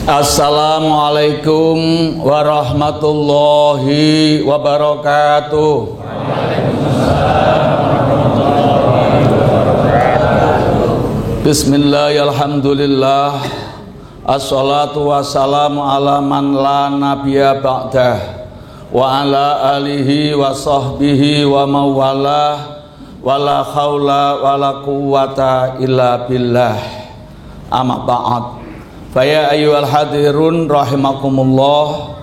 Assalamualaikum warahmatullahi wabarakatuh. Bismillahirrahmanirrahim. Assalatu wassalamu ala man la nabiyya ba'dah wa ala alihi wa sahbihi wa mawalah wala haula wala quwwata illa billah. Amma ba'd. Faya ayyuhal hadirun rahimakumullah,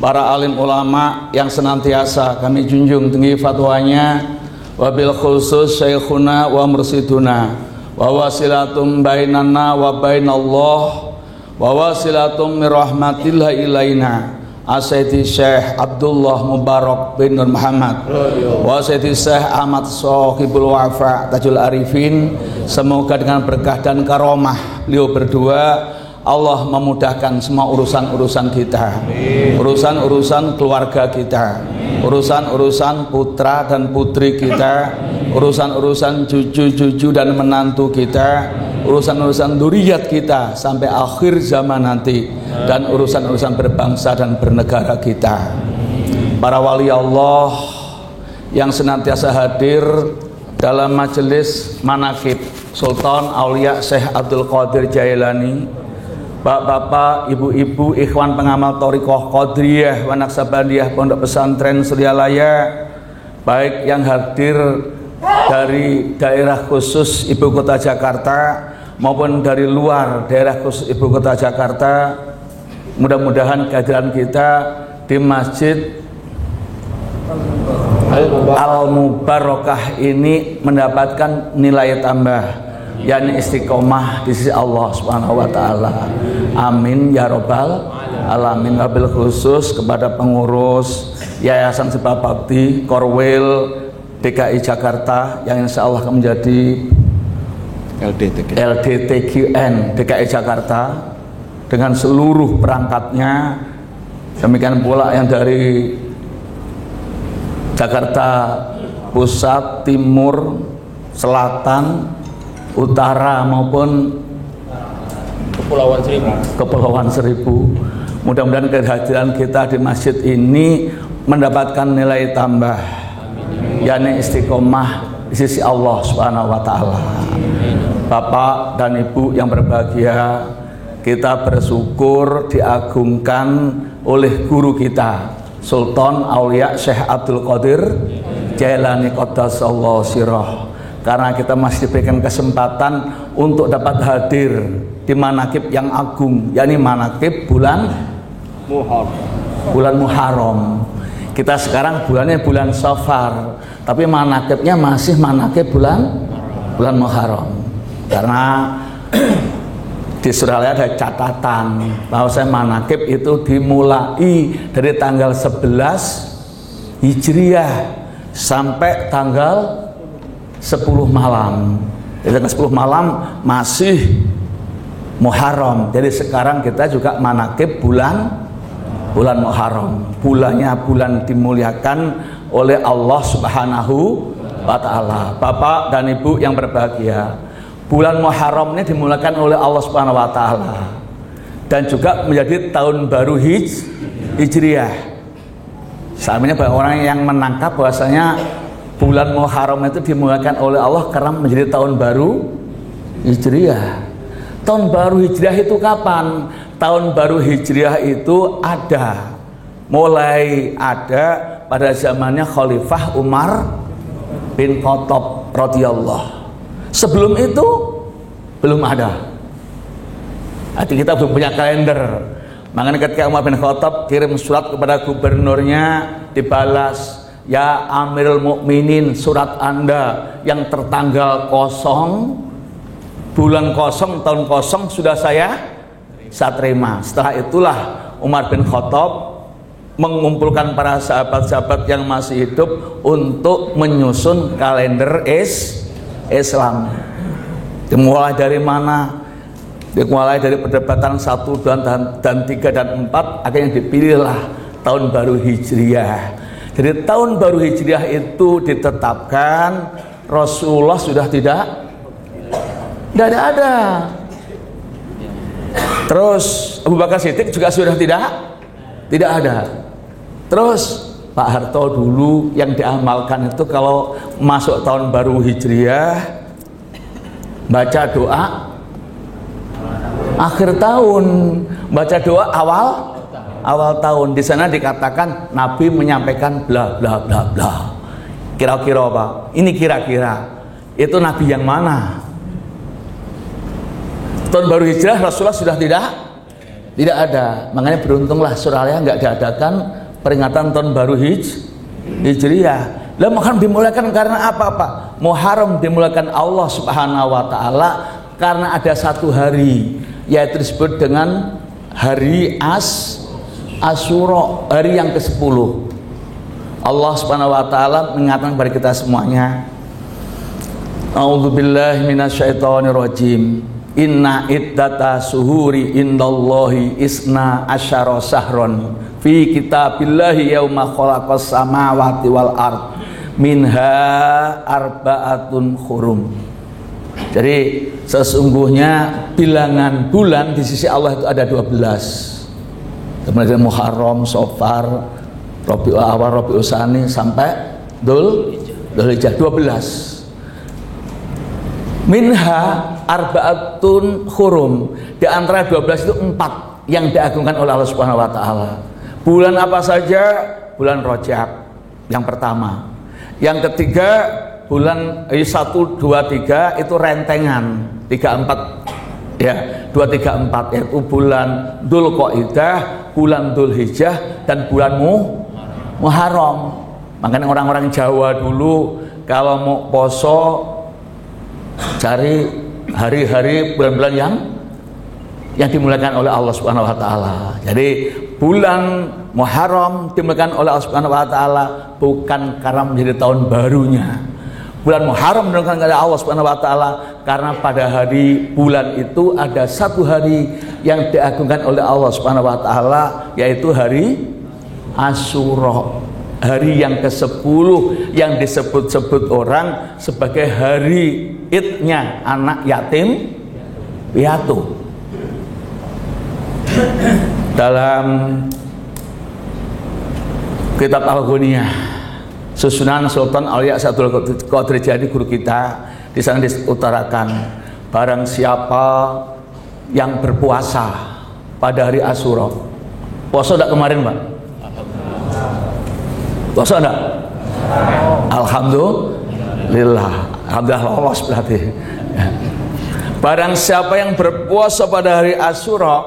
para alim ulama yang senantiasa kami junjung tinggi fatwanya, wabil khusus syekhuna wa mursiduna wa wasilatum bainana wa bainallah wa wasilatum mirahmatillah ilaina Asyidi Syekh Abdullah Mubarak bin Nur Muhammad wa Asyidi Syekh Ahmad Sohibul Wafa Tajul Arifin. Semoga dengan berkah dan karomah beliau berdua Allah memudahkan semua urusan-urusan kita, urusan-urusan keluarga kita, urusan-urusan putra dan putri kita, urusan-urusan cucu-cucu dan menantu kita, urusan-urusan dzurriyyat kita sampai akhir zaman nanti, dan urusan-urusan berbangsa dan bernegara kita. Para wali Allah yang senantiasa hadir dalam majelis manaqib Sultan Aulia Syekh Abdul Qadir Jailani, bapak-bapak, ibu-ibu, ikhwan pengamal Thariqah Qadiriyah wa Naqsabandiyah Pondok Pesantren Suryalaya, baik yang hadir dari daerah khusus Ibu Kota Jakarta maupun dari luar daerah khusus Ibu Kota Jakarta. Mudah-mudahan kehadiran kita di Masjid Al-Mubarakah ini mendapatkan nilai tambah, yakni istiqomah di sisi Allah Subhanahu wa taala. Amin ya robbal alamin. Wabil khusus kepada pengurus Yayasan Sebab Bakti Korwil DKI Jakarta yang insya Allah akan menjadi LDTQN DKI Jakarta dengan seluruh perangkatnya. Demikian pula yang dari Jakarta Pusat, Timur, Selatan, Utara maupun Kepulauan Seribu. Mudah-mudahan kehadiran kita di masjid ini mendapatkan nilai tambah, yakni istiqomah di sisi Allah Subhanahu wa taala. Bapak dan Ibu yang berbahagia, kita bersyukur diagungkan oleh guru kita Sultan Aulia Syekh Abdul Qadir Jailani Qaddasallahu sirrah, karena kita masih diberikan kesempatan untuk dapat hadir di manaqib yang agung, yakni manaqib bulan Muharram. Kita sekarang bulannya bulan Safar, tapi manaqibnya masih manaqib bulan Muharram. Karena di Suralaya ada catatan bahwa manaqib itu dimulai dari tanggal 11 Hijriah sampai tanggal 10 malam. Jadi tanggal 10 malam masih Muharram. Jadi sekarang kita juga manaqib bulan Muharram. Bulannya bulan dimuliakan oleh Allah Subhanahu wa taala. Bapak dan Ibu yang berbahagia, bulan Muharram ini dimuliakan oleh Allah Subhanahu wa taala dan juga menjadi tahun baru Hijriah. Sebenarnya banyak orang yang menangkap bahwasanya bulan Muharram itu dimuliakan oleh Allah karena menjadi tahun baru Hijriah. Tahun baru Hijriah itu kapan? Tahun baru Hijriah itu mulai ada pada zamannya Khalifah Umar bin Khattab radhiyallahu. Sebelum itu belum ada. Artinya kita belum punya kalender. Makanya ketika Umar bin Khattab kirim surat kepada gubernurnya, dibalas, ya Amirul Mukminin, surat Anda yang tertanggal kosong, bulan kosong, tahun kosong sudah saya terima. Setelah itulah Umar bin Khattab mengumpulkan para sahabat-sahabat yang masih hidup untuk menyusun kalender Islam. Dimulai dari mana? Dimulai dari perdebatan 1, 2, dan 3 dan 4, akhirnya dipilihlah tahun baru Hijriah. Jadi tahun baru Hijriah itu ditetapkan, Rasulullah sudah tidak ada. Terus Abu Bakar Siddiq juga sudah tidak ada. Terus Pak Harto dulu yang diamalkan itu kalau masuk tahun baru Hijriah baca doa akhir tahun, baca doa awal tahun. Di sana dikatakan Nabi menyampaikan bla bla bla bla. Kira-kira apa? Ini kira-kira itu Nabi yang mana? Tahun baru Hijrah Rasulullah sudah tidak ada. Makanya beruntunglah Suralaya nggak diadakan peringatan tahun baru Hijriah. Lah Muharram dimulakan karena apa Pak? Muharram dimulakan Allah Subhanahu wa taala karena ada satu hari yaitu disebut dengan hari Asyura, hari yang ke-10. Allah Subhanahu wa taala mengatakan kepada kita semuanya, A'udzubillahi minasyaitonirrajim. Inna iddata suhuri indallahi isna asyara sahron fi kitabillahi yauma khalaqas samawati wal ard minha arba'atun hurum. Jadi sesungguhnya bilangan bulan di sisi Allah itu ada 12. Kemudian Muharram, Safar, Rabiul Awal, Rabiul Tsani sampai Dzulhijjah 12. Minha arba'atun hurum. Di antara 12 itu 4 yang diagungkan oleh Allah Subhanahu wa taala. Bulan apa saja? Bulan Rajab yang pertama. Yang ketiga bulan 1, 2, 3 itu rentengan 3, 4 ya, 2, 3, 4 yaitu bulan Dzulqa'dah, bulan Dzulhijjah dan bulan Muharram. Makanya orang-orang Jawa dulu kalau mau poso cari hari-hari bulan-bulan yang dimulakan oleh Allah Subhanahu wa taala. Jadi bulan Muharram dimulakan oleh Allah Subhanahu wa taala bukan karena menjadi tahun barunya. Bulan Muharram dimulakan oleh Allah Subhanahu wa taala karena pada hari bulan itu ada satu hari yang diagungkan oleh Allah Subhanahu wa taala yaitu hari Asyura. Hari yang ke-10 yang disebut-sebut orang sebagai hari idnya anak yatim piatu. Dalam kitab Al-Ghaniyah susunan Sultan Aulia Saidul Qadir Jailani guru kita, di sana diutarakan barang siapa yang berpuasa pada hari Asyura. Puasa enggak kemarin, Pak? Puasa enggak? Alhamdulillah. Alhamdulillah lolos berarti. Barang siapa yang berpuasa pada hari Asyura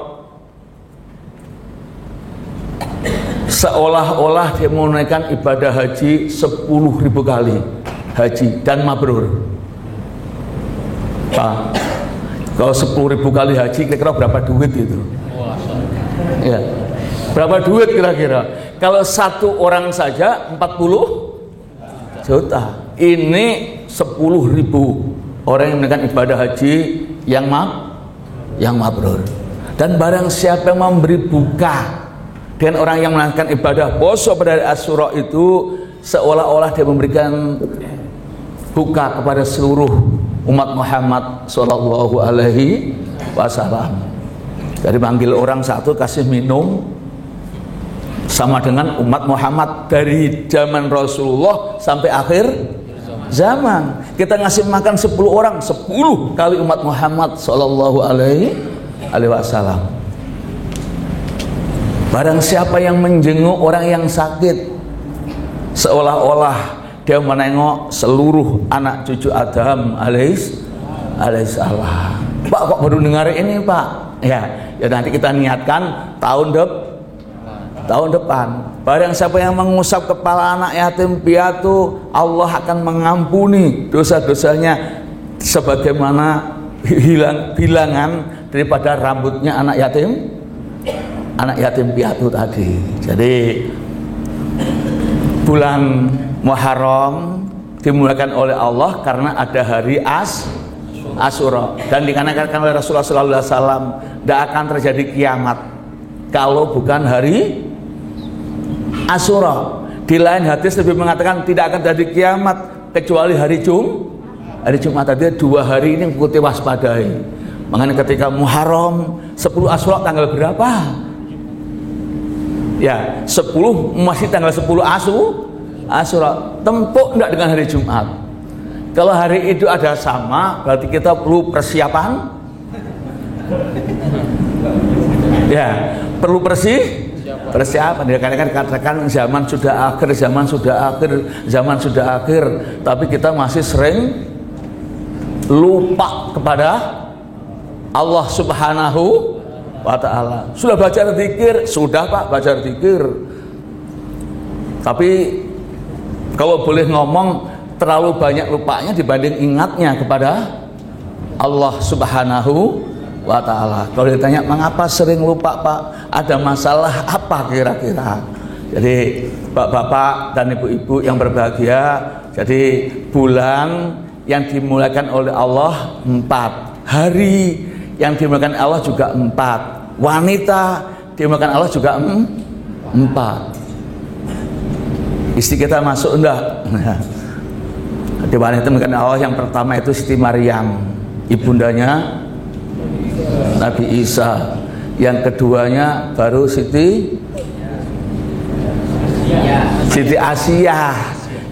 seolah-olah dia menunaikan ibadah haji 10.000 kali haji dan mabrur. Pak, kalau 10.000 kali haji kira-kira berapa duit itu? Ya. Berapa duit kira-kira? Kalau satu orang saja 40 juta. Ini 10.000 orang yang menunaikan ibadah haji yang mabrur. Dan barang siapa yang memberi buka dengan orang yang menunaikan ibadah puasa pada hari Asyura itu seolah-olah dia memberikan buka kepada seluruh umat Muhammad sallallahu alaihi wasallam. Jadi panggil orang satu kasih minum sama dengan umat Muhammad dari zaman Rasulullah sampai akhir zaman. Kita ngasih makan 10 orang 10 kali umat Muhammad sallallahu alaihi wasallam. Barang siapa yang menjenguk orang yang sakit seolah-olah dia menengok seluruh anak cucu Adam alaihissalam. Pak, kok baru dengar ini, Pak? Ya nanti kita niatkan tahun depan. Barang siapa yang mengusap kepala anak yatim piatu, Allah akan mengampuni dosa-dosanya sebagaimana bilangan daripada rambutnya anak yatim piatu tadi. Jadi bulan Muharram dimulakan oleh Allah karena ada hari Asyura dan dikarenakan oleh Rasulullah sallallahu alaihi wasallam tidak akan terjadi kiamat kalau bukan hari Asyura. Di lain hadis lebih mengatakan tidak akan terjadi kiamat kecuali hari Jumat. Tadi 2 hari ini mengikuti waspadai. Makanya ketika Muharram 10 Asyura tanggal berapa? Ya, 10 masih tanggal 10 Asyura. Tempuk enggak dengan hari Jumat? Kalau hari itu ada sama, berarti kita perlu persiapan. Ya, perlu persiapan. Ya, kadang-kadang katakan zaman sudah akhir, tapi kita masih sering lupa kepada Allah Subhanahu wa ta'ala. Sudah baca zikir? Sudah Pak, baca zikir. Tapi kalau boleh ngomong, terlalu banyak lupanya dibanding ingatnya kepada Allah Subhanahu wa ta'ala. Kalau ditanya mengapa sering lupa Pak, ada masalah apa kira-kira? Jadi bapak-bapak dan ibu-ibu yang berbahagia, jadi bulan yang dimulakan oleh Allah 4, hari yang dimulakan Allah juga 4, wanita dimulakan Allah juga 4. Istri kita masuk enggak? Di wanita dimulakan Allah yang pertama itu Siti Maryam, ibundanya Nabi Isa. Yang keduanya baru Siti Asia.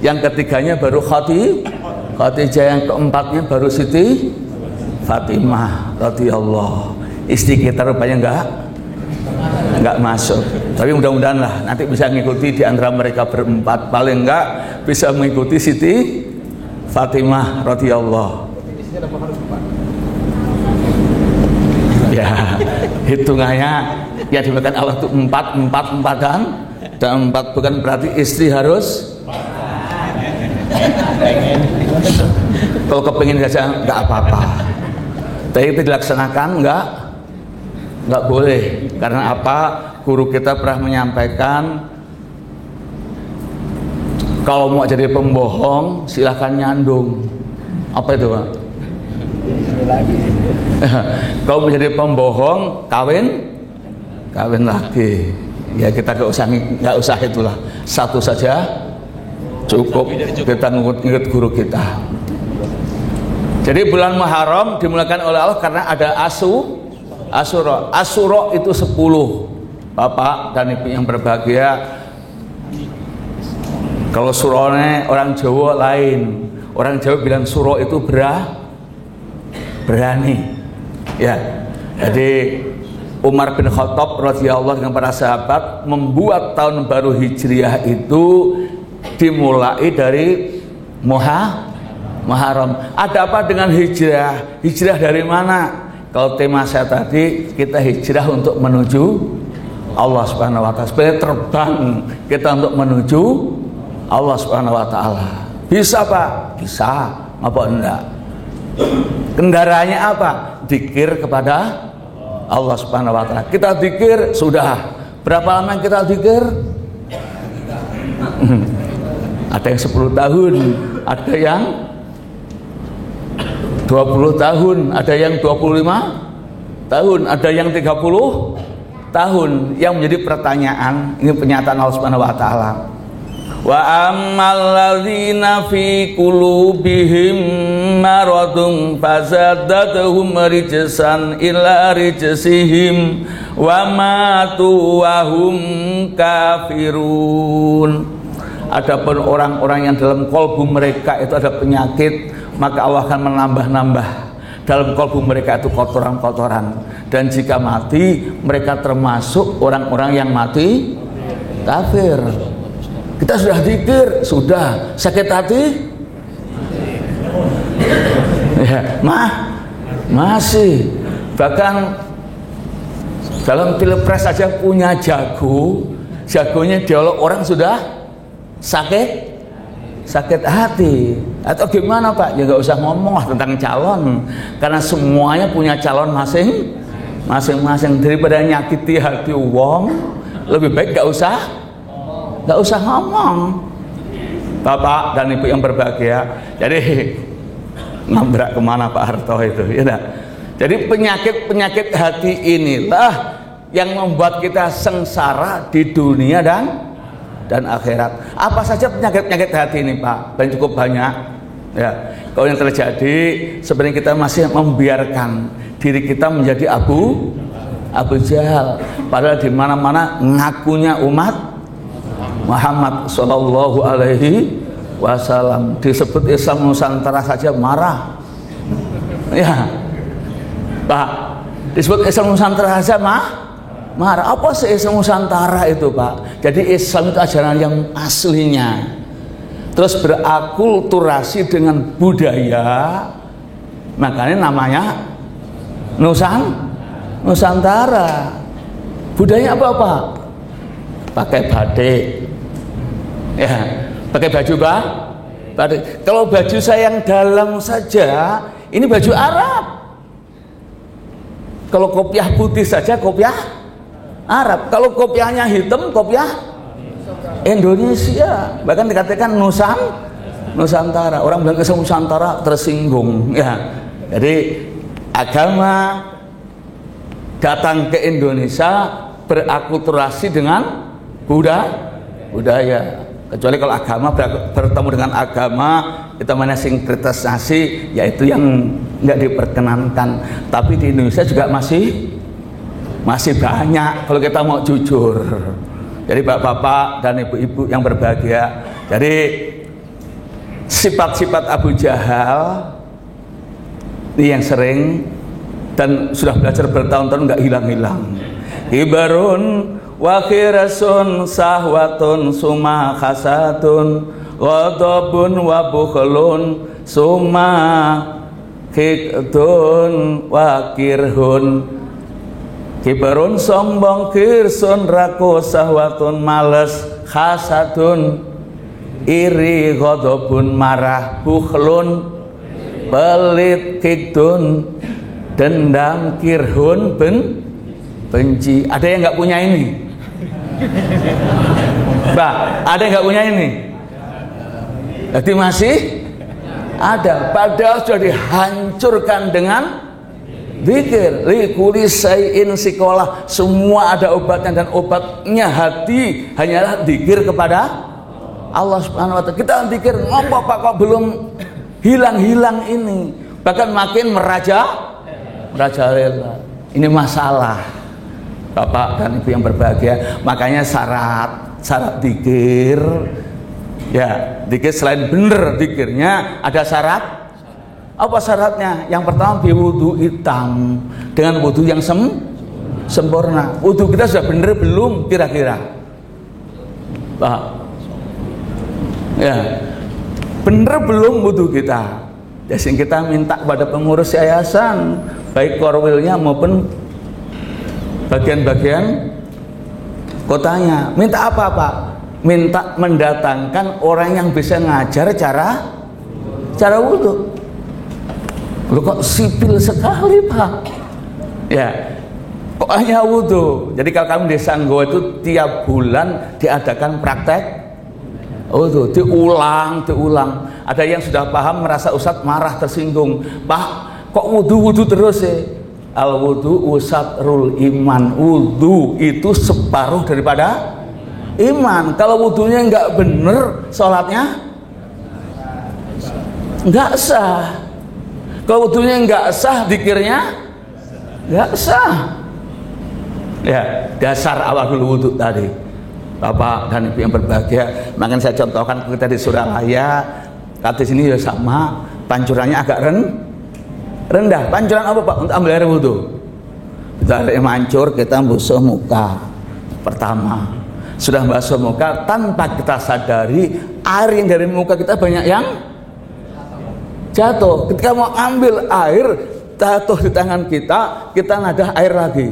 Yang ketiganya baru Khadijah. Yang keempatnya baru Siti Fatimah radhiyallahu. Istri kita rupanya enggak masuk. Tapi mudah-mudahan lah nanti bisa mengikuti di antara mereka berempat, paling enggak bisa mengikuti Siti Fatimah radhiyallahu. Ya, hitungannya ya dimakan Allah itu 4 dan 4 bukan berarti istri harus. Kalau kepingin saja enggak apa-apa. Tapi itu dilaksanakan enggak boleh. Karena apa? Guru kita pernah menyampaikan, kalau mau jadi pembohong silahkan nyandung. Apa itu Pak? Kalau menjadi pembohong kawin lagi. Ya kita nggak usah itulah, satu saja cukup. Kita ingat guru kita. Jadi bulan Muharram dimulakan oleh Allah karena ada Asyura. Asyura itu 10. Bapak dan ibu yang berbahagia, kalau surone orang Jawa lain. Orang Jawa bilang suro itu berani. Ya. Jadi Umar bin Khattab radhiyallahu dengan para sahabat membuat tahun baru Hijriah itu dimulai dari Muharram. Ada apa dengan hijrah? Hijrah dari mana? Kalau tema saya tadi, kita hijrah untuk menuju Allah Subhanahu wa taala. Sebagai terbang kita untuk menuju Allah Subhanahu wa taala. Bisa Pak? Bisa. Apa enggak? Kendaraannya apa? Dzikir kepada Allah Subhanahu wa taala. Kita dzikir sudah. Berapa lama kita dzikir? Ada yang 10 tahun, ada yang 20 tahun, ada yang 25 tahun, ada yang 30 tahun. Yang menjadi pertanyaan, ini pernyataan Allah Subhanahu wa taala. Wa ammal ladzina fi qulubihim maradun fazadatuhum rijsan ila rijsihim wa matu wa hum kafirun. Adapun orang-orang yang dalam kalbu mereka itu ada penyakit, maka Allah akan menambah-nambah dalam kalbu mereka itu kotoran-kotoran, dan jika mati mereka termasuk orang-orang yang mati kafir. Kita sudah zikir, sudah sakit hati, ya, masih. Bahkan dalam pilpres saja punya jagonya dialog orang sudah sakit hati. Atau gimana Pak? Ya nggak usah ngomong lah tentang calon, karena semuanya punya calon masing-masing. Daripada nyakiti hati wong, lebih baik nggak usah ngomong. Bapak dan ibu yang berbahagia, jadi nabrak kemana Pak Harto itu, ya enggak? Jadi penyakit hati inilah yang membuat kita sengsara di dunia dan akhirat. Apa saja penyakit hati ini Pak? Dan cukup banyak. Ya, kalau yang terjadi sebenarnya kita masih membiarkan diri kita menjadi Abu Jahal, padahal di mana-mana ngakunya umat Muhammad Shallallahu Alaihi Wasallam. Disebut Islam Nusantara saja marah, ya Pak. Disebut Islam Nusantara saja marah. Apa sih Islam Nusantara itu, Pak? Jadi Islam itu ajaran yang aslinya, terus berakulturasi dengan budaya, makanya namanya Nusantara. Budaya apa? Pakai batik, ya, pakai baju batik. Kalau baju saya yang dalam saja, ini baju Arab. Kalau kopiah putih saja kopiah Arab. Kalau kopiahnya hitam kopiah Indonesia. Bahkan dikatakan Nusantara. Orang bilang Islam Nusantara tersinggung, ya. Jadi agama datang ke Indonesia berakulturasi dengan budaya. Kecuali kalau agama bertemu dengan agama, kita mana sinkretisasi, yaitu yang nggak diperkenankan. Tapi di Indonesia juga masih banyak kalau kita mau jujur. Jadi bapak-bapak dan ibu-ibu yang berbahagia, jadi sifat-sifat Abu Jahal ini yang sering dan sudah belajar bertahun-tahun nggak hilang-hilang. Ibarun wa khirasun sahwatun summa khasatun ghadabun wa bukhlun summa khidun wa kirhun. Kibarun sombong, kirsun raku, sahwatun males, khasatun iri, ghadabun marah, bukhlun pelit, khidun dendam, kirhun benci. Ada yang nggak punya ini? Mbak, ada yang nggak punya ini? Jadi masih ada, padahal sudah dihancurkan dengan zikir. Likuli sayin sikolah, semua ada obatnya, dan obatnya hati hanyalah zikir kepada Allah Subhanahu wa Ta'ala. Kita zikir, ngapa Pak kok belum hilang-hilang ini, bahkan makin merajalela. Ini masalah, Bapak dan Ibu yang berbahagia. Makanya syarat zikir, ya, zikir selain bener zikirnya ada syarat. Apa syaratnya? Yang pertama biwudu hitam, dengan wudu yang sempurna. Wudu kita sudah bener belum kira-kira? Pak, ya, bener belum wudu kita? Jadi kita minta kepada pengurus yayasan, baik korwilnya maupun bagian-bagian kotanya, minta apa Pak? Minta mendatangkan orang yang bisa ngajar cara wudu. Lu kok sipil sekali Pak? Ya, kok hanya wudu. Jadi kalau kami di Sanggo itu tiap bulan diadakan praktek wudu, diulang. Ada yang sudah paham, merasa Ustadz marah, tersinggung. Pak, kok wudu terus ya? Al wudu usatrul iman. Wudu itu separuh daripada iman. Kalau wudunya nggak bener, sholatnya nggak sah. Kalau wudunya nggak sah, zikirnya nggak sah. Ya, dasar awal dulu wudu tadi, Bapak dan Ibu yang berbahagia. Makanya saya contohkan kita di Surabaya, kata sini ya sama, pancurannya agak rendah. Pancuran apa Pak? Untuk ambil air wudu. Kita air mancur, kita basuh muka pertama. Sudah basuh muka, tanpa kita sadari air yang dari muka kita banyak yang jatuh. Ketika mau ambil air, jatuh di tangan kita nadah air lagi.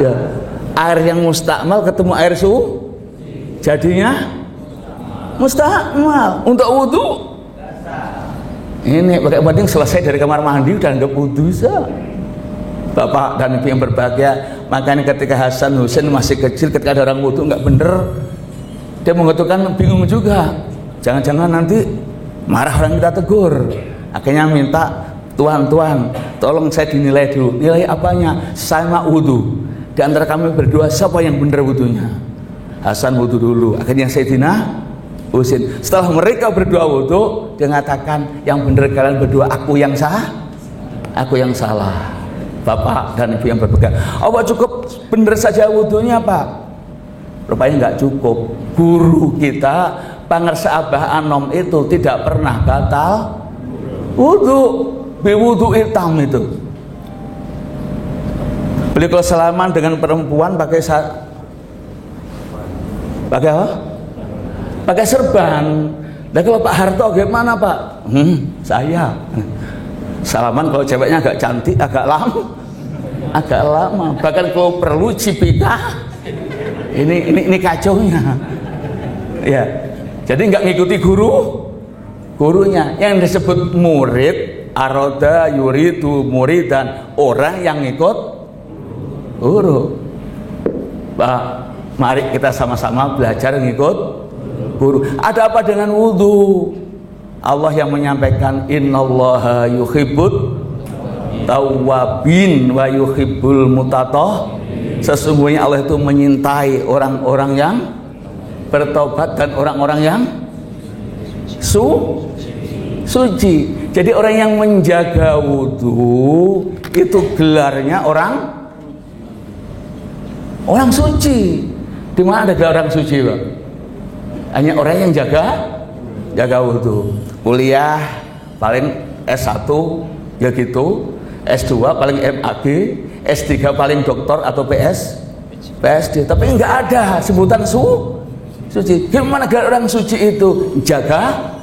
Ya, air yang mustakmal ketemu air jadinya mustakmal untuk wudu. Ini pakai banding selesai dari kamar mandi udah anggap wudu sah. Bapak dan Ibu yang berbahagia, makanya ketika Hasan Husain masih kecil, ketika ada orang wudu nggak bener, dia mengetukkan, bingung juga. Jangan-jangan nanti marah orang kita tegur. Akhirnya minta, Tuhan, tolong saya dinilai dulu. Nilai apanya? Sama wudu. Di antara kami berdua, siapa yang benar wudunya? Hasan wudu dulu. Akhirnya Sayyidina Husain. Setelah mereka berdua wudu, dia mengatakan, yang benar kalian berdua, aku yang sah. aku yang salah. Bapak dan ibu yang berpegang, apa cukup bener saja wudhunya Pak? Rupanya nggak cukup. Guru kita Pangersa Abah Anom itu tidak pernah batal wudhu, biwudhu hitam itu. Beliau kalau salaman dengan perempuan pakai apa? Pakai serban. Dan kalau Pak Harto gimana Pak? Saya salaman kalau ceweknya agak cantik, agak lama. Bahkan kalau perlu cipika, ini kacaunya. Ya, jadi nggak ngikuti gurunya. Yang disebut murid, aroda yuridu muridan, orang yang ngikut guru. Pak, mari kita sama-sama belajar ngikut guru. Ada apa dengan wudhu? Allah yang menyampaikan innallaha yuhibbut tawwabin wa yuhibbul mutatah. Sesungguhnya Allah itu menyintai orang-orang yang bertobat dan orang-orang yang suci. Jadi orang yang menjaga wudhu itu gelarnya orang suci. Di mana ada gelar orang suci, Pak? Hanya orang yang jaga wudhu. Kuliah paling S1 ya gitu, S2 paling MAG, S3 paling doktor atau PSD. Tapi enggak ada sebutan suci. Gimana gelar orang suci itu? Jaga.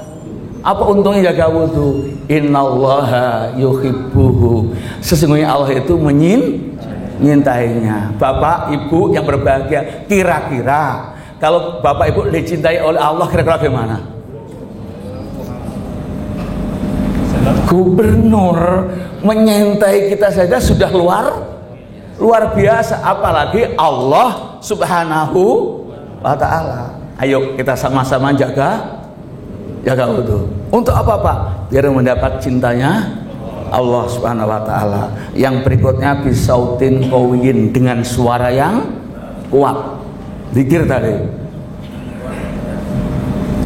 Apa untungnya jaga wudhu? Innallaha yuhibbuhu. Sesungguhnya Allah itu menyintainya. Bapak Ibu yang berbahagia, kira-kira kalau Bapak Ibu dicintai oleh Allah, kira-kira bagaimana? Gubernur menyintai kita saja sudah luar biasa, apalagi Allah Subhanahu wa ta'ala. Ayo kita sama-sama jaga wudhu. Untuk apa Pak? Biar mendapat cintanya Allah Subhanahu wa ta'ala. Yang berikutnya bisautin qawiyin, dengan suara yang kuat. Zikir tadi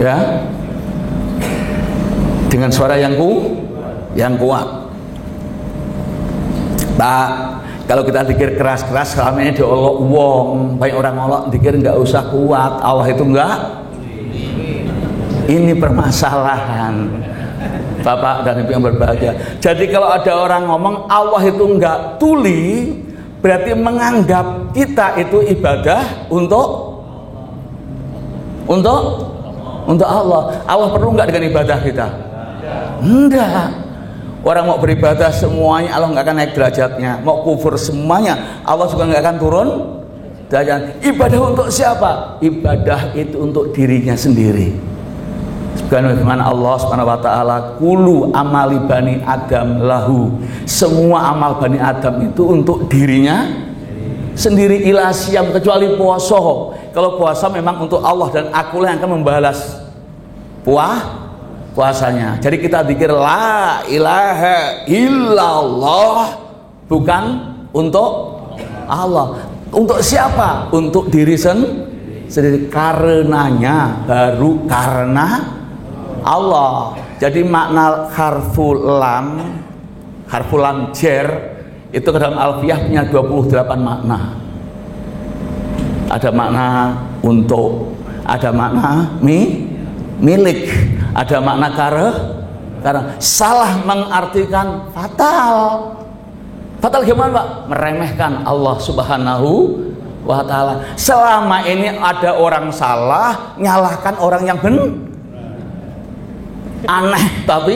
ya, dengan suara yang kuat. Pak, kalau kita zikir keras-keras selama ini diolok wong, banyak orang ngolok zikir nggak usah kuat. Allah itu enggak. Ini permasalahan Bapak dan Ibu yang berbahagia. Jadi kalau ada orang ngomong Allah itu enggak tuli, berarti menganggap kita itu ibadah untuk Allah. Allah perlu enggak dengan ibadah kita? Enggak. Orang mau beribadah semuanya Allah enggak akan naik derajatnya. Mau kufur semuanya Allah juga enggak akan turun derajat. Ibadah untuk siapa? Ibadah itu untuk dirinya sendiri. Sebagaimana Allah Subhanahu wa ta'ala, kulu amali bani Adam lahu. Semua amal bani Adam itu untuk dirinya sendiri, ila siyam, kecuali puasa. Kalau puasa memang untuk Allah dan akulah yang akan membalas puasanya. Jadi kita pikir la ilaha illallah, bukan untuk Allah. Untuk siapa? Untuk diri sendiri. Karenanya baru karena Allah. Jadi makna harful lam jar itu ke dalam alfiyah punya 28 makna. Ada makna untuk, ada makna milik, ada makna karena salah mengartikan fatal gimana Pak? Meremehkan Allah Subhanahu wa ta'ala. Selama ini ada orang salah nyalahkan orang yang aneh tapi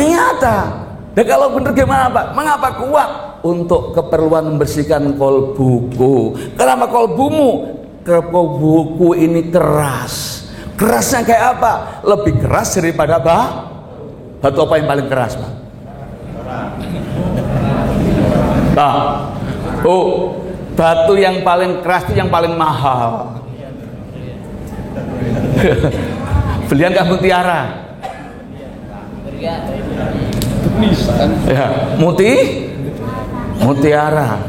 nyata. Dan kalau benar gimana Pak? Mengapa kuat? Untuk keperluan membersihkan kolbuku. Kenapa kolbumu? Kolbuku ini keras. Kerasnya kayak apa? Lebih keras daripada batu apa yang paling keras Pak? Batu yang paling keras itu yang paling mahal. Belian kah mutiara? Ya, mutiara.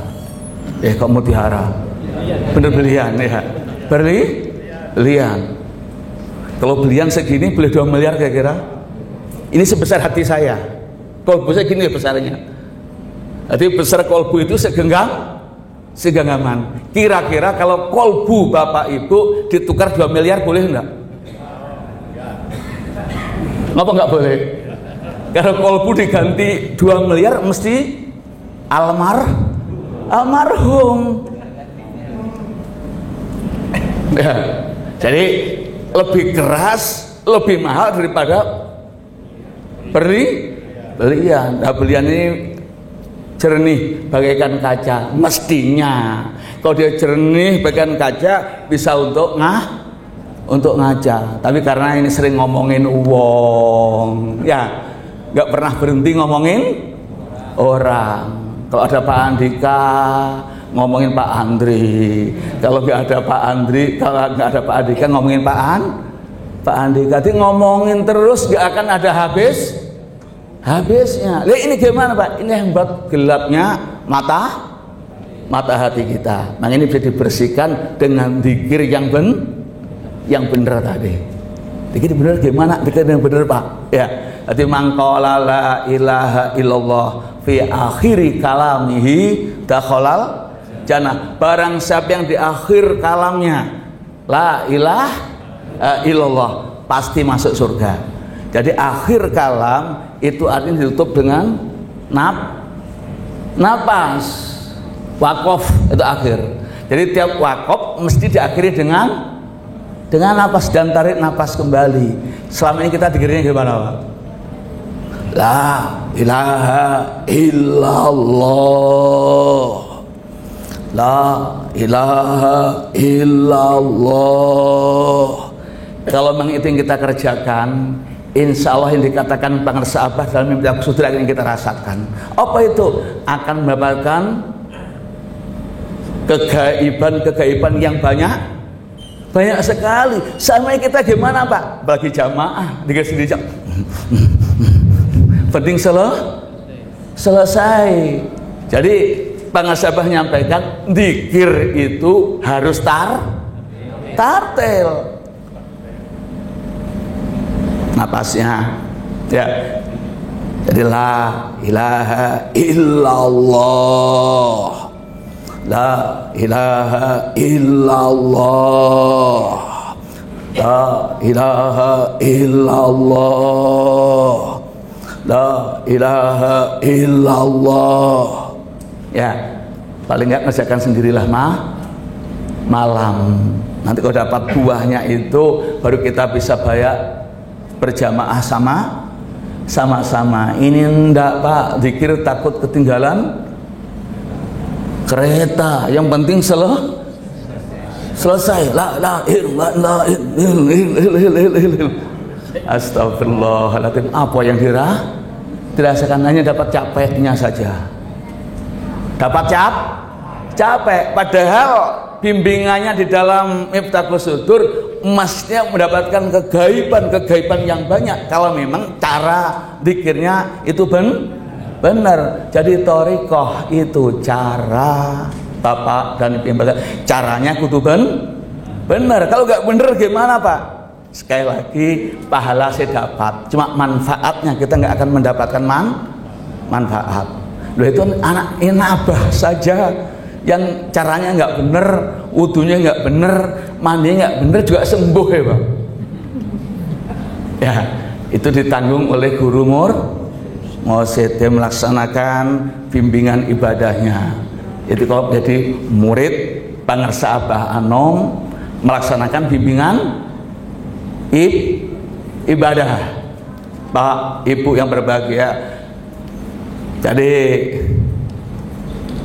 Kok mutiara? Bener belian ya. Belian. Kalau belian segini boleh 2 miliar kira-kira. Ini sebesar hati saya. Kolbu saya gini besarnya. Jadi besar kolbu itu segenggaman. Kira-kira kalau kolbu bapak ibu ditukar 2 miliar boleh enggak? Ngapa enggak boleh? Kalau kolbu diganti 2 miliar mesti almarhum. Ya, jadi lebih keras, lebih mahal daripada belian. Nah, belian ini jernih bagaikan kaca mestinya. Kalau dia jernih bagaikan kaca bisa untuk ngaca. Tapi karena ini sering ngomongin uang, ya nggak pernah berhenti ngomongin orang. Kalau ada Pak Andika ngomongin Pak Andri, kalau nggak ada Pak Andri, kalau nggak ada Pak Andika ngomongin Pak Andika. Jadi ngomongin terus nggak akan ada habisnya. Lihat ini gimana Pak? Ini yang buat gelapnya mata hati kita. Nah ini bisa dibersihkan dengan zikir yang benar tadi. Zikir benar gimana? Zikir yang benar Pak. Ya. Jadi mangqala la ilaha illallah fi akhiri kalamihi dakhalal jannah. Barang siapa yang di akhir kalamnya la ilaha illallah pasti masuk surga. Jadi akhir kalam itu artinya ditutup dengan napas. Wakaf itu akhir. Jadi tiap wakaf mesti diakhiri dengan napas dan tarik napas kembali. Selama ini kita dikiranya gimana Pak? La ilaha illallah. La ilaha illallah. Kalau memang itu yang kita kerjakan, insya Allah yang dikatakan pengersa abah dalam mimpi aku sudah yang kita rasakan. Apa itu? Akan mendapatkan kegaiban yang banyak sekali. Sama kita gimana Pak? Bagi jamaah dikasih dijak. Penting selesai. Jadi pengersa abah menyampaikan dzikir itu harus tartil. Napasnya ya. Jadi la ilaha illallah. La ilaha illallah. La ilaha illallah. La ilaha illallah. Ya, paling enggak ngerjakan sendirilah malam. Nanti kalau dapat buahnya itu baru kita bisa bayar berjamaah sama-sama. Ini enggak Pak, zikir takut ketinggalan kereta. Yang penting selesai. La ilaha illallah. Astagfirullahaladzim. Apa yang dirasakan? Hanya dapat capeknya saja. Dapat capek. Padahal bimbingannya di dalam Miftahus Sudur mestinya mendapatkan kegaiban yang banyak kalau memang cara zikirnya itu benar. Jadi thariqah itu cara Bapak dan Ibu caranya kudu benar. Kalau nggak benar gimana Pak? Sekali lagi pahala saya dapat, cuma manfaatnya kita nggak akan mendapatkan manfaat. Loh itu anak abah saja yang caranya nggak bener, wudunya nggak bener, mandinya nggak bener juga sembuh ya Pak. Ya itu ditanggung oleh guru mursyid yang melaksanakan bimbingan ibadahnya. Jadi kalau jadi murid pangersa Abah Anom melaksanakan bimbingan ibadah. Pak Ibu yang berbahagia. Jadi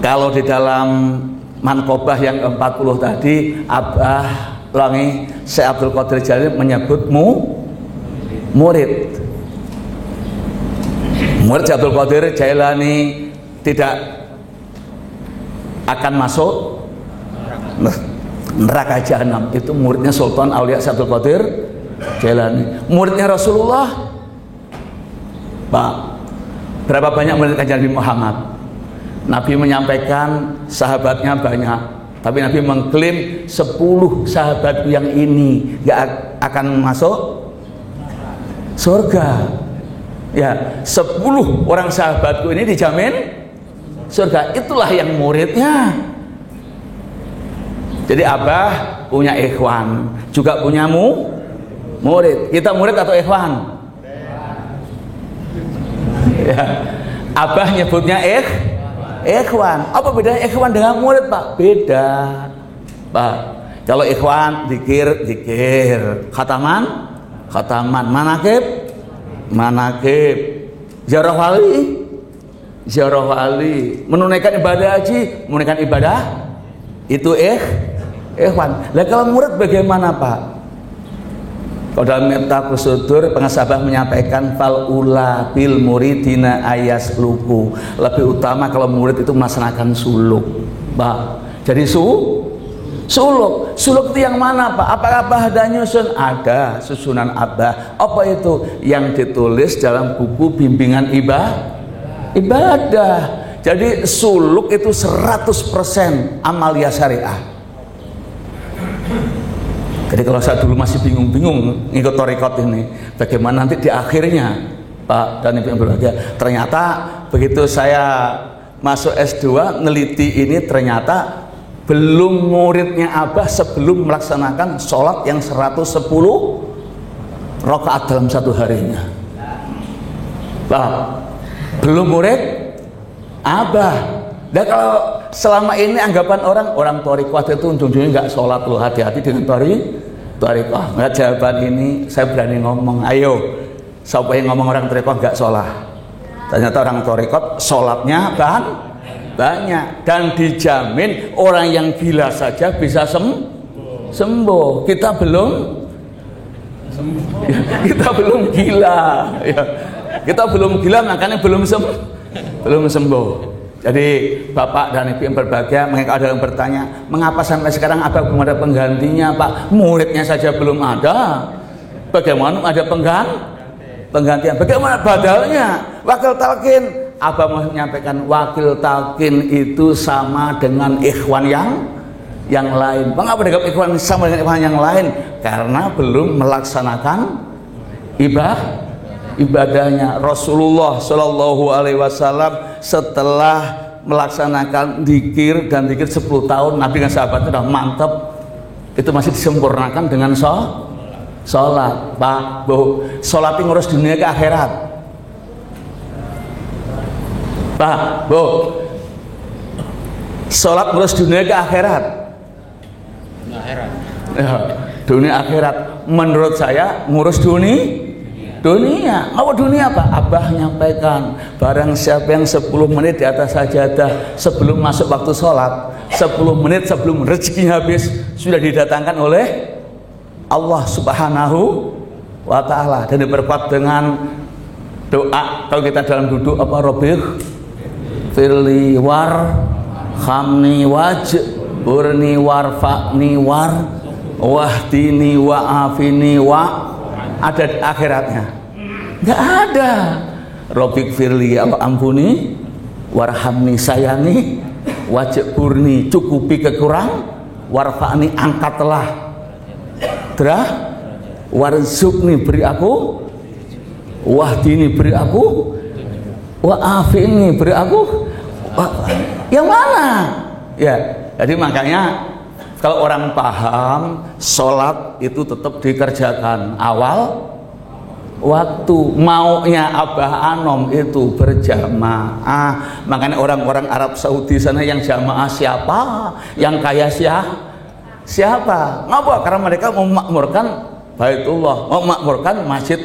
kalau di dalam mankobah yang 40 tadi Abah Langi Syekh Abdul Qadir Jalil menyebut murid Syekh Abdul Qadir Jailani tidak akan masuk neraka jahanam. Itu muridnya Sultan Aulia Syekh Abdul Qadir Jailani. Muridnya Rasulullah Pak, berapa banyak murid Kanjeng Nabi Muhammad? Nabi menyampaikan sahabatnya banyak, tapi Nabi mengklaim 10 sahabat yang ini gak akan masuk surga. Ya, 10 orang sahabatku ini dijamin surga. Itulah yang muridnya. Jadi abah punya ikhwan, juga punya murid. Kita murid atau ikhwan? Ya. Abah nyebutnya ikhwan. Apa bedanya ikhwan dengan murid, Pak? Beda, Pak. Kalau ikhwan zikir, khataman, manakib, ziarah wali, menunaikan ibadah haji, menunaikan ibadah itu ikhwan. Lah kalau murid bagaimana, Pak? Kalau dalam Miftahus Sudur pengasabah menyampaikan fal-ula bil muridina ayas luku, lebih utama kalau murid itu melaksanakan suluk, Pak. Jadi suluk itu yang mana, Pak? Apakah Abah ada nyusun? Ada susunan Abah. Apa itu? Yang ditulis dalam buku bimbingan ibadah. Jadi suluk itu 100% amalia syariah. Jadi kalau saya dulu masih bingung ngikut thariqat ini, bagaimana nanti di akhirnya, Pak dan Ibu yang berbahagia, ternyata begitu saya masuk S2 neliti ini, ternyata belum muridnya Abah sebelum melaksanakan sholat yang 110 rakaat dalam satu harinya, Pak. Belum murid Abah. Dan kalau selama ini anggapan orang thariqat itu ujung-ujungnya nggak sholat loh, hati-hati dengan thariqat. Nggak, jawaban ini saya berani ngomong. Ayo, siapa yang ngomong orang thariqat nggak sholat? Ternyata orang thariqat sholatnya banyak dan dijamin orang yang gila saja bisa sembuh. Kita belum gila, ya. Kita belum gila, makanya belum sembuh. Jadi Bapak dan Ibu yang berbahagia, mereka ada yang bertanya, mengapa sampai sekarang Abah belum ada penggantinya, Pak? Muridnya saja belum ada, bagaimana ada penggantian? Bagaimana badalnya? Wakil talqin. Abah mau menyampaikan wakil talqin itu sama dengan ikhwan yang lain. Mengapa dengan ikhwan sama dengan ikhwan yang lain? Karena belum melaksanakan ibadahnya. Rasulullah Shallallahu Alaihi Wasallam setelah melaksanakan zikir 10 tahun, Nabi dan sahabatnya sudah mantap, itu masih disempurnakan dengan sholat, Pak, Bu. Sholat ngurus dunia ke akhirat, Pak, Bu. Sholat ngurus dunia ke akhirat. Ya, dunia akhirat. Menurut saya ngurus dunia. Apa dunia, Pak? Abah nyampaikan, barang siapa yang 10 menit di atas sajadah sebelum masuk waktu sholat, 10 menit sebelum rezeki habis, sudah didatangkan oleh Allah Subhanahu wa Ta'ala, dan diperkuat dengan doa. Kalau kita dalam duduk apa, Robbih firli war khamni wajburni warfa'ni war wahdini wa'afini wa, ada akhiratnya? Nggak ada. Robbik firli, apa, ampuni, warhamni, sayangi, wajburni, cukupi kekurang, warfa'ni, angkatlah, warzukni, beri aku, wahdini, beri aku, wa'afini, beri aku. Yang mana? Ya, jadi makanya kalau orang paham, sholat itu tetap dikerjakan awal waktu. Maunya Abah Anom itu berjamaah. Makanya orang-orang Arab Saudi sana yang jamaah siapa? Yang kaya siapa? Ngapa? Karena mereka memakmurkan Baitullah, memakmurkan masjid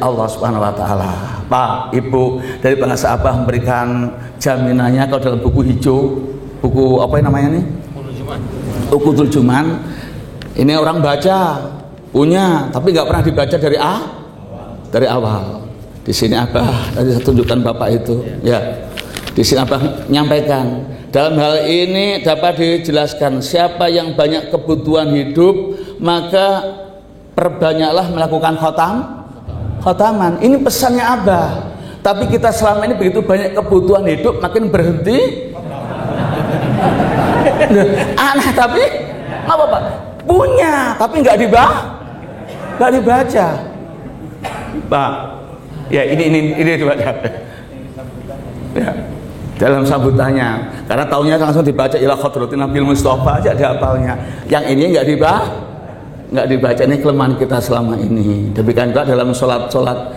Allah Subhanahu wa Ta'ala. Pak, Ibu, dari pengasah Abah memberikan jaminannya. Kalau dalam buku hijau, buku apa yang namanya nih? Uqudul Juman, ini orang baca, punya, tapi nggak pernah dibaca dari awal. Di sini Abah tadi saya tunjukkan Bapak itu, ya. Di sini Abah menyampaikan, dalam hal ini dapat dijelaskan, siapa yang banyak kebutuhan hidup, maka perbanyaklah melakukan khotaman. Ini pesannya Abah. Tapi kita selama ini begitu banyak kebutuhan hidup, makin berhenti. Aneh, tapi apa, Pak? Punya, tapi nggak dibaca, Pak. Ya ini dibaca. Ya, dalam sambutannya. Karena taunya langsung dibaca ila khadratin Nabil Mustafa aja dihafalnya. Yang ini enggak dibaca, ini kelemahan kita selama ini. Demikian juga dalam sholat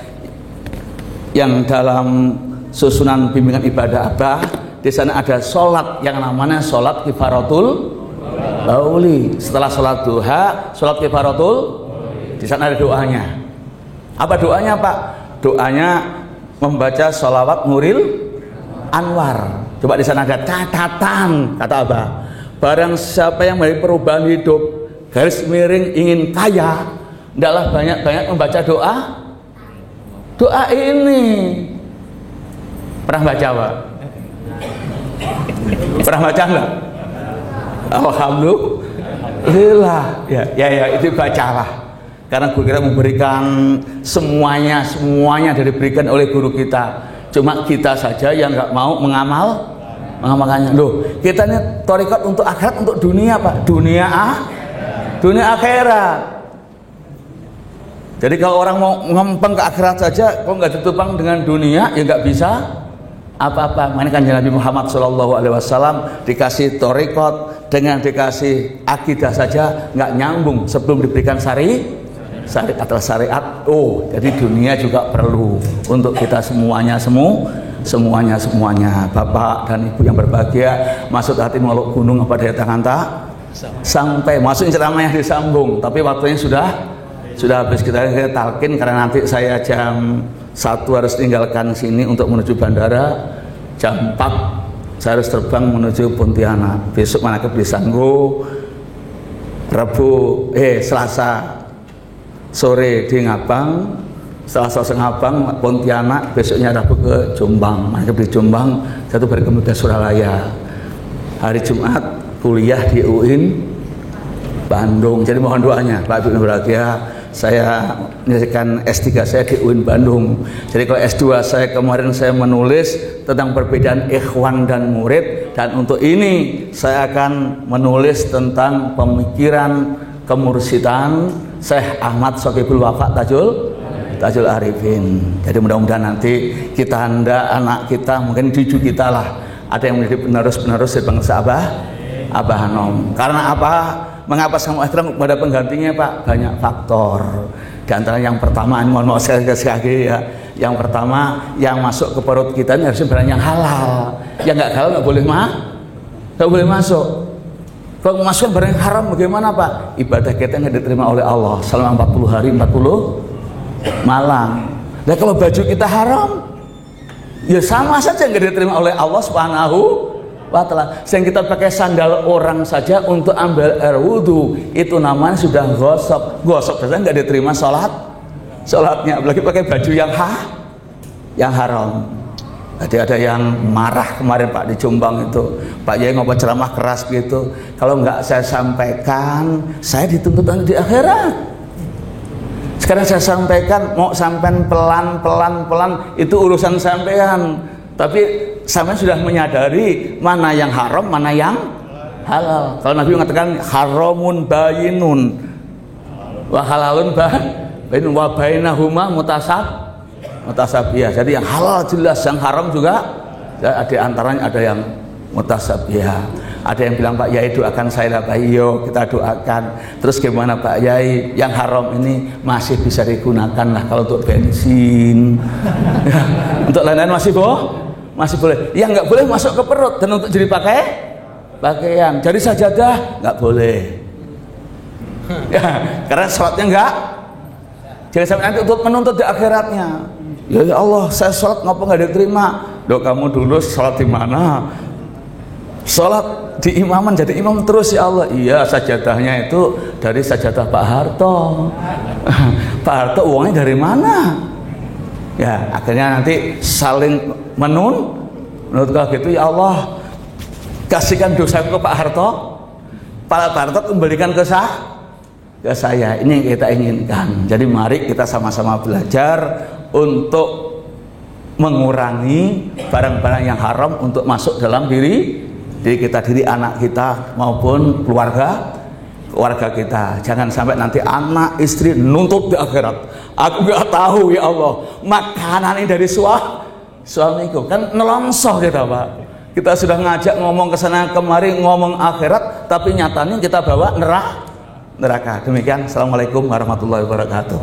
yang dalam susunan bimbingan ibadah Abah, di sana ada sholat yang namanya sholat kifaratul bauli. Setelah sholat duha, sholat kifaratul, di sana ada doanya. Apa doanya Pak? Doanya membaca sholawat Nuril Anwar. Coba di sana ada catatan, kata Abah, barang siapa yang memiliki perubahan hidup garis miring ingin kaya, hendaklah banyak-banyak membaca doa ini. Pernah baca Pak? Pernah baca enggak? Alhamdulillah. Ya itu bacalah. Karena guru kita memberikan semuanya dari diberikan oleh guru kita. Cuma kita saja yang nggak mau mengamalkannya. Loh, kita ini thariqat untuk akhirat, untuk dunia Pak. Dunia akhirat. Jadi kalau orang mau ngempeng ke akhirat saja, kalau nggak ditopang dengan dunia, ya nggak bisa apa-apa. Makanya kan Nabi Muhammad SAW dikasih thariqat dengan dikasih akidah saja nggak nyambung sebelum diberikan syariat atau syariat. Oh, jadi dunia juga perlu untuk kita semuanya. Bapak dan Ibu yang berbahagia, maksud hati walau gunung apa daya tangan tak sampai masuk ceramah yang disambung, tapi waktunya sudah habis. Kita talkin karena nanti saya jam 1 harus tinggalkan sini untuk menuju bandara. Jam 4 saya harus terbang menuju Pontianak. Besok manakib di Sanggo, Selasa sore di Ngabang, Selasa Ngabang, Pontianak, besoknya Rabu ke Jombang. Manakib di Jombang, satu hari kemudian Surabaya. Hari Jumat kuliah di UIN Bandung. Jadi mohon doanya Pak Ibu berbahagia. Saya menyelesaikan S3 saya di UIN Bandung. Jadi kalau S2 saya kemarin saya menulis tentang perbedaan ikhwan dan murid, dan untuk ini saya akan menulis tentang pemikiran kemursidan Syekh Ahmad Shokibul Wafa Tajul Arifin. Jadi mudah-mudahan nanti kita anak kita, mungkin cucu kita lah, ada yang menjadi penerus dari bangsa Abah Hanom. Karena apa? Mengapa sama ihtiram kepada penggantinya Pak? Banyak faktor. Di antara yang pertama, mohon maaf sekali ya. Yang pertama, yang masuk ke perut kita ini harusnya barang yang halal. Yang nggak halal nggak boleh masuk. Kalau masukkan barang yang haram bagaimana Pak? Ibadah kita nggak diterima oleh Allah selama 40 hari 40 malam. Nah kalau baju kita haram, ya sama saja nggak diterima oleh Allah Subhanahu wa ta'ala. Yang kita pakai sandal orang saja untuk ambil air wudhu, itu namanya sudah gosok saja nggak diterima sholatnya, apalagi pakai baju yang haram. Jadi ada yang marah kemarin Pak di Jombang itu, Pak Yai ngomong ceramah keras gitu, kalau nggak saya sampaikan saya dituntut di akhirat. Sekarang saya sampaikan, mau sampean pelan itu urusan sampean, tapi sampean sudah menyadari mana yang haram, mana yang halal. Kalau Nabi mengatakan haramun bayinun wa halalun bayinun wa bainahuma mutasabiyah. Jadi yang halal jelas, yang haram juga ada antaranya, ada yang mutasabiyah. Ada yang bilang Pak Yai doakan saya lah Pak. Iyo kita doakan. Terus gimana Pak Yai, yang haram ini masih bisa digunakan lah kalau untuk bensin. Untuk lain-lain masih boleh. Yang nggak boleh masuk ke perut dan untuk jadi pakaian. Jadi sajadah nggak boleh. Ya, karena sholatnya nggak. Jadi sampai nanti untuk menuntut di akhiratnya. Ya Allah, saya sholat ngapa nggak diterima? Loh kamu dulu sholat di mana? Sholat di imaman, jadi imam terus ya Allah. Iya, sajadahnya itu dari sajadah Pak Harto. Pak Harto uangnya dari mana? Ya akhirnya nanti saling menurut kalau gitu ya Allah kasihkan dosa ke Pak Harto, Pak Harto kembalikan ke saya. Ini yang kita inginkan. Jadi mari kita sama-sama belajar untuk mengurangi barang-barang yang haram untuk masuk dalam diri kita, diri anak kita maupun keluarga keluarga kita. Jangan sampai nanti anak istri nuntut di akhirat. Aku nggak tahu ya Allah makanan ini dari suamiku, kan nelongsoh kita Pak. Kita sudah ngajak ngomong ke sana kemari ngomong akhirat, tapi nyatanya kita bawa neraka. Demikian. Assalamualaikum warahmatullahi wabarakatuh.